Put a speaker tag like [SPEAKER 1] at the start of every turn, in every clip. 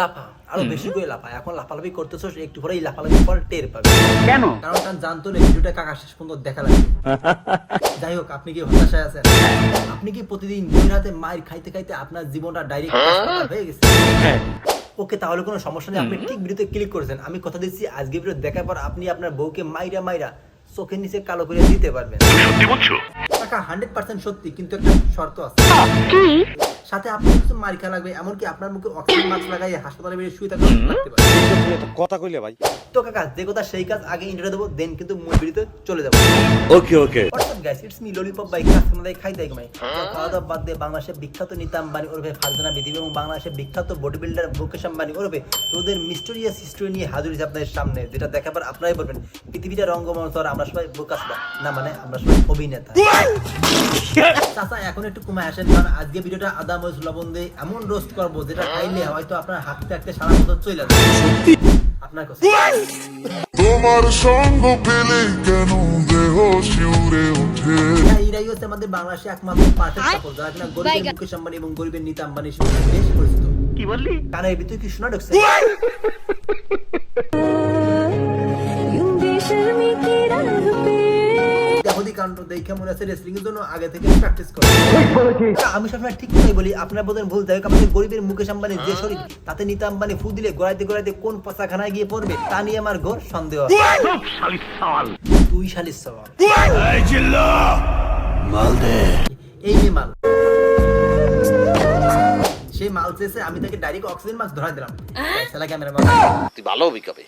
[SPEAKER 1] লাফা আরো বেশি করে লাফা। এখন লাফালাফি করতেছো, একটু পরেই লাফালাফি পর টের পাবে। কেন? কারণ তার জানতো না ভিডিওটা কাকা শেষ পর্যন্ত দেখা লাগবে। যাই হোক, আপনি কি হতাশায় আছেন? আপনি কি প্রতিদিন বই রাতে মায়ের খাইতে খাইতে আপনার জীবনটা ডাইরেক্ট হয়ে গেছে? ওকে, তাহলে কোনো সমস্যা নেই, আপনি ঠিক ভিডিওতে ক্লিক করেছেন। আমি কথা দিচ্ছি, আজকে ভিডিও দেখার পর আপনি আপনার বউকে মাইরা চোখের নিচে কালো করে দিতে পারবেন। সত্যি বলছো? টাকা 100% সত্যি, কিন্তু একটা শর্ত আছে। সাথে আপনার কিছু মার খা লাগবে, এমনকি আপনার মুখে অক্সিজেন মাস্ক লাগাই হাসপাতালে বেরিয়ে শুয়ে থাকতে পারে।
[SPEAKER 2] কথা কইলে ভাই।
[SPEAKER 1] তো কাকা, যে কথা সেই কাজ, আগে ইন্টারভিউ দেবো, দেন কিন্তু মূল ভিডিওতে চলে যাবো।
[SPEAKER 2] Okay.
[SPEAKER 1] What's up guys, it's me Lollipop Bike কাস্টমারদের খাই দেয় ভাই। খাওয়া দাওয়া বাদ দিয়ে বাংলাদেশের বিখ্যাত নীতা আম্বানি ওরফে ফারজানা বিথি এবং বাংলাদেশের বিখ্যাত বডি বিল্ডার মুকেশ আম্বানি ওরফে ওদের মিস্টেরিয়াস হিস্টরি নিয়ে হাজির হয়েছে আপনাদের সামনে, যেটা দেখাবার আপনারাই বলবেন পৃথিবীটা রঙ্গমঞ্চ, আর আমরা সবাই বোকাসবা না, মানে আমরা সবাই অভিনেতা। চাচা এখন একটু কমে আসেন, কারণ আজকে ভিডিওটা আদা মরিচ লবণ দিয়ে এমন রোস্ট করবো যেটা খাইলে হয়তো আপনার হাত থাকতে সারা বছর চলে যাবে। আপনার কথা
[SPEAKER 3] তোমার সঙ্গ পেলে কেন দেহ শিউরে ওঠে।
[SPEAKER 1] এরাই হচ্ছে আমাদের বাংলাদেশে একমাত্র পারফেক্ট কাপল, যারা কিনা গরিবের মুকেশ আম্বানি এবং গরিবের নীতা আম্বানি হিসেবে বেশ পরিচিত। কি বললি? কানের ভিতরে কি শোনা ঢুকছে? দেখে মনে আছে রেসলিং এর জন্য আগে থেকে প্র্যাকটিস করে। আমি সবসময় ঠিক কথাই বলি, আপনার বোধহয় ভুল। যাই হোক, আমাদের গরিবের মুকেশ আম্বানির যে শরীর, তাতে নীতা আম্বানি ফু দিলে গড়াইতে কোন পচাখানায় গিয়ে পড়বে তা নিয়ে আমার ঘোর সন্দেহ। তুই শালিস সওয়াল। এই যে মাল, সেই মাল চেয়েছে, আমি তাকে ডাইরেক্ট অক্সিজেন মাস্ক ধরাই দিলাম। শালা ক্যামেরাম্যান,
[SPEAKER 2] তুই ভালো বিকাবে।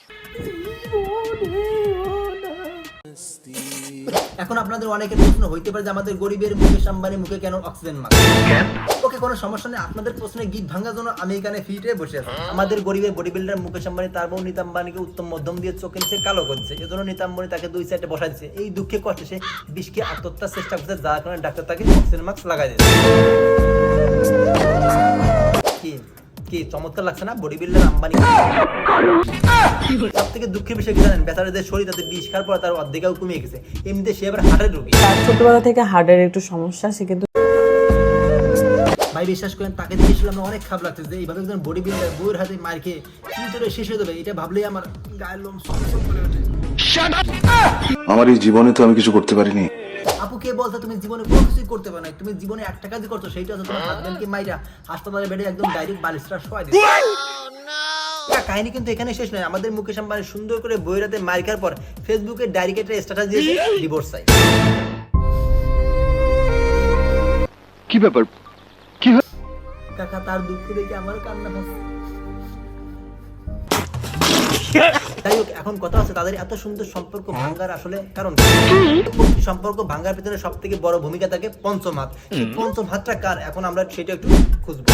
[SPEAKER 1] এখন আপনাদের অনেকের প্রশ্ন হইতে পারে যে আমাদের গরিবের মুকেশ আম্বানির মুখে কেন অক্সিজেন মাস্ক? ওকে, কোনো সমস্যা নেই, আপনাদের প্রশ্নে গীত ভাঙার জন্য আমি এখানে ফিটে বসে আছি। আমাদের গরিবের বডি বিল্ডার মুকেশ আম্বানি তার বউ নীতা আম্বানিকে উত্তম মধ্যম দিয়ে চোখের নিচে কালো করছে, এজন্য নীতা আম্বানি তাকে 2 সাইডে বসাই দিচ্ছে। এই দুঃখে কষ্টে সে বিষকে আত্মহত্যার চেষ্টা করছে, যার কারণে ডাক্তার তাকে অক্সিজেন মাস্ক লাগাই দিয়েছে। কি চমৎকার লাগছে না বডি বিল্ডার আম্বানি? সব থেকে দুঃখের বিষয় কি জানেন? বেচারা যে শরীর, তাতে বিষ খাওয়ার পর তার অর্ধেকও কমে গেছে। এমনিতে সে আবার হার্টের রোগী।
[SPEAKER 4] তার ছোটবেলা থেকে হার্টের একটু সমস্যা, সে কিন্তু
[SPEAKER 1] ভাই বিশ্বাস করেন, তাকে দেখে শুনে আমার অনেক খারাপ লাগছে যে এইভাবে একজন বডি বিল্ডার বউয়ের হাতে মার খেয়ে কি করে শেষ হয়ে যাবে, এটা ভাবলেই আমার গায়ের লোম সব করে ওঠে।
[SPEAKER 3] আমার এই জীবনে তো আমি কিছু করতে পারিনি।
[SPEAKER 1] আপু, কে বলছো তুমি জীবনে কোনো কিছুই করতে পারো না? তুমি জীবনে একটা কাজই করছো, সেইটা হচ্ছে তোমার হাজবেন্ডকে মাইরা হাসপাতালে বেডে একদম ডাইরেক্ট বালিশটা শোয়াই দিতে। কাহিনী কিন্তু এখানে শেষ নয়। আমাদের মুকেশ আম্বানি সুন্দর করে বইয়ের হাতে মার খাওয়ার পর ফেসবুকে ডাইরেক্ট একটা স্ট্যাটাস দিয়েছে ডিভোর্স চাই।
[SPEAKER 2] কি ব্যাপার?
[SPEAKER 1] কাকা, তার দুঃখ দেখে আমার কান্না পাচ্ছে। যাই হোক, এখন কথা হচ্ছে তাদের এত সুন্দর সম্পর্ক ভাঙ্গার আসলে কারণ কি? সম্পর্ক ভাঙ্গার ভিতরে সব থেকে বড় ভূমিকা থাকে পঞ্চম হাত। পঞ্চম হাতটা কার, এখন আমরা সেটা একটু খুঁজবো।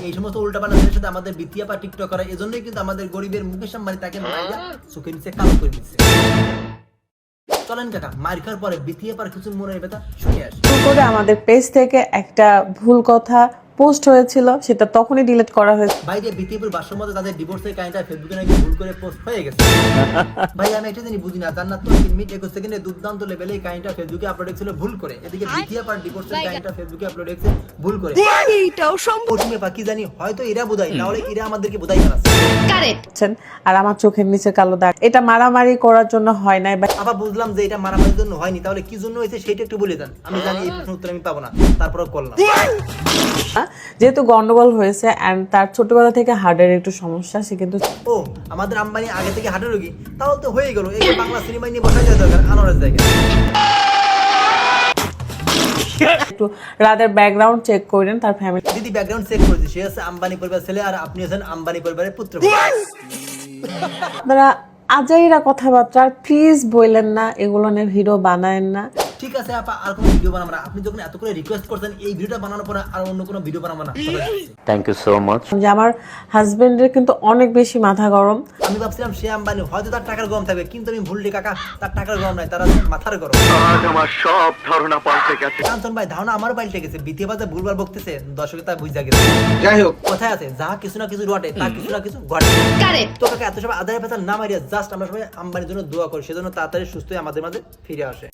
[SPEAKER 1] এই সমস্ত উল্টাপাল্টা ছেলের সাথে আমাদের বিতিয়া পা টিকটক করা, এজন্যই কিন্তু আমাদের গরিবের মুকেশ আম্বানি তাকে মাইরা চোখের নিচে কালো করে দিচ্ছে। চলেন কাকা, মার খাওয়ার পরে বিতিয়া পার কিছু মনে ব্যথা শুনে আসে।
[SPEAKER 4] করে আমাদের পেজ থেকে একটা ভুল কথা পোস্ট হয়েছিল, সেটা তখনই ডিলিট করা হয়েছে।
[SPEAKER 1] ভাই, যে বিটিপুর বাসর মধ্যে তাদের ডিভোর্সের কাহিনীটা ফেসবুকে নাকি ভুল করে পোস্ট হয়ে গেছে। ভাই, আমি একটা জিনিস বুঝি না, জান্নাত তো 3 মিনিট 21 সেকেন্ডে দুর্দান্ত লেভেলে এই কাহিনীটা ফেসবুকে আপলোড হয়েছিল ভুল করে, এদিকে বিটিয়া পার ডিভোর্সের কাহিনীটা ফেসবুকে আপলোড হয়েছে ভুল করে। এইটাও সম্ভব কি জানি, হয়তো এরা বোঝায় না, হলে এরা আমাদেরকে বোঝাই না।
[SPEAKER 4] আর আমার চোখের নিচে কালো দাগ, এটা মারামারি করার জন্য হয় নাই।
[SPEAKER 1] আবার বুঝলাম যে এটা মারামারির জন্য হয়নি, তাহলে কি জন্য হয়েছে সেটা একটু বলে দেন। আমি জানি এই প্রশ্নের উত্তর আমি পাবো না, তারপরেও করলাম।
[SPEAKER 4] যেহেতু গন্ডগোল হয়েছে এন্ড তার ছোটবেলা থেকে হার্টের একটু সমস্যা, সে কিন্তু
[SPEAKER 1] ও আমাদের আম্বানি আগে থেকে হার্টের রোগী, তাহলে তো হয়ে গেল। এই বাংলা সিনেমা নিয়ে বসা যায় দরকার আনোয়ারের জায়গায়।
[SPEAKER 4] একটু রাদের ব্যাকগ্রাউন্ড চেক করেন, তার ফ্যামিলি।
[SPEAKER 1] দিদি ব্যাকগ্রাউন্ড চেক করেছি, সে হচ্ছে আম্বানি পরিবারের ছেলে, আর আপনি হচ্ছেন আম্বানি পরিবারের পুত্র।
[SPEAKER 4] আপনারা আজাইরা কথাবার্তা প্লিজ বললেন না, এগুলো নিয়ে ভিডিও বানায়েন না।
[SPEAKER 1] ঠিক আছে আপা, আর কোনো ভিডিও বানাবো না। আপনি যখন এত করে রিকোয়েস্ট করছেন, এই ভিডিওটা বানানোর পরে আর অন্য কোনো ভিডিও বানাবো না।
[SPEAKER 2] Thank you so much.
[SPEAKER 4] যে আমার হাজবেন্ডের কিন্তু অনেক বেশি মাথা গরম।
[SPEAKER 1] আমি ভাবছিলাম সে আম্বানি, হয়তো তার টাকার গরম থাকবে, কিন্তু আমি ভুলটি কাকা, তার টাকার গরম নাই, তার মাথার গরম।
[SPEAKER 2] আমার সব ধারণা পাল্টে গেছে।
[SPEAKER 1] কাঞ্চন ভাই, ধারণা আমারও পাল্টে গেছে। বিতে বাজে ভুলবার বকতেছে, দর্শকে তা বুঝা গেছে।
[SPEAKER 2] যাই হোক,
[SPEAKER 1] কোথায় আছে যা কিছু না কিছু ঘটে, তার কিছু না কিছু ঘটে। তো কাকা, এত সব আদায় ব্যথা না মারিয়া জাস্ট আমরা সবাই আম্বানির জন্য দোয়া করি, সেজন্য তাড়াতাড়ি সুস্থ হয়ে আমাদের মাঝে ফিরে আসে।